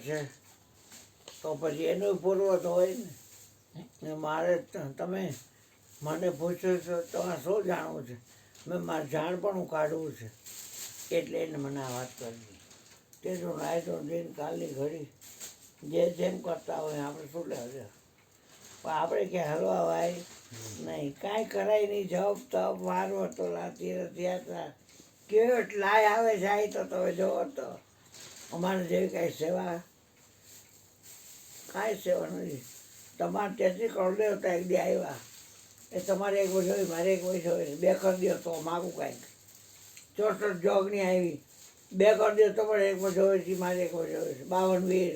છે તો પછી એનું પૂર્વ તો હોય ને મારે તમે મને પૂછ્યું છો તમારે શું જાણવું છે મેં મારે જાણપણું કાઢવું છે એટલે એને મને આ વાત કરી તે જો રાઈતો દિન કાલની ઘડી જે જેમ કરતા હોય આપણે શું લેવા પણ આપણે ક્યાં હલવા વાય નહીં કાંઈ કરાય નહીં જપ તપ વારવો તો તીરથ યાત્રા કેટલાય આવે જાય તો તમે જોવો તો અમારે જેવી કાંઈ સેવા કાંઈ સેવા નથી તમારે 33 કરોડ દેવતા એક દી આવ્યા એ તમારે એક વર્ષ હોય મારે એક વર્ષ હોય 2 કરી દો તો માગું કાંઈક 64 જોગણી આવી 2 કરી દો તો પણ એક વર્ષ હોય છે મારે એક વર્ષ હોય છે 52 વીર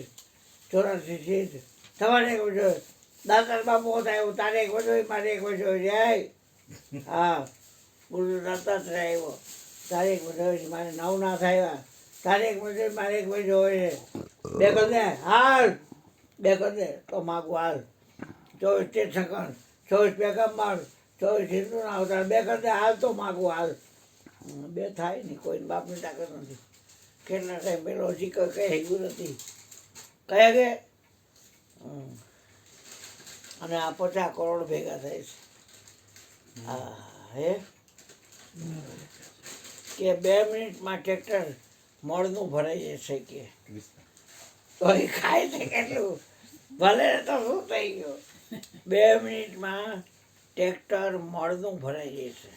84 સિદ્ધ તમારે એક વર્ષ હોય દાતાર બાપુ આવ્યો તારે એક વર્ષ હોય મારે એક વર્ષ હોય જય હા ગુરુ દત્તાત્રેય આવ્યો તારે એક વર્ષ હોય છે મારે નવનાથ આવ્યા તારે એક વર્ષ હોય મારે એક વર્ષ હોય છે 2 કરી દે હાલ 2 કરી દે તો માગું હાલ 24 તીર્થંકર 24 પેગમ્બર 24 હિન્દુના અવતાર 2 કરી દે હાલ તો માગું હાલ 2 થાય નહીં કોઈને બાપની તાકાત નથી કેટલા ટાઈમ પેલો હજી કોઈ કંઈ હેગું નથી કયા કે અને આ 50 કરોડ ભેગા થાય છે હા હે કે 2 મિનિટમાં ટ્રેક્ટર મળનું ભરાઈ જશે કે તો એ ખાય છે કેટલું ભલે તો શું થઈ ગયું 2 મિનિટમાં ટ્રેક્ટર મળનું ભરાઈ જશે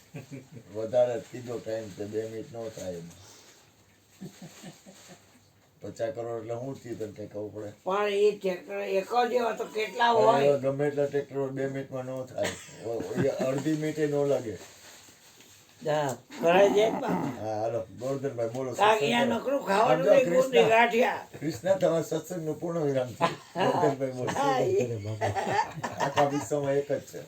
વધારે કીધો ટાઈમ તો 2 મિનિટ નો થાય 50 કરોડ એટલે શું થયું તને કઈ ખબર પડે પણ એ ટ્રેક્ટર એક જ એવા તો કેટલા હોય ગમે એટલા ટ્રેક્ટર 2 મિનિટમાં નો થાય અડધી મિનિટે નો લાગે ભરાઈ જાય હા હાલો ગોરધનભાઈ બોલો અહીંયા નકરું ખાવાનું નહીં ગુંદી ગાંઠિયા કૃષ્ણ તમારા સત્સંગનું પૂર્ણ વિરામ છે ગોરધનભાઈ બોલો આખા વિશ્વમાં એક જ છે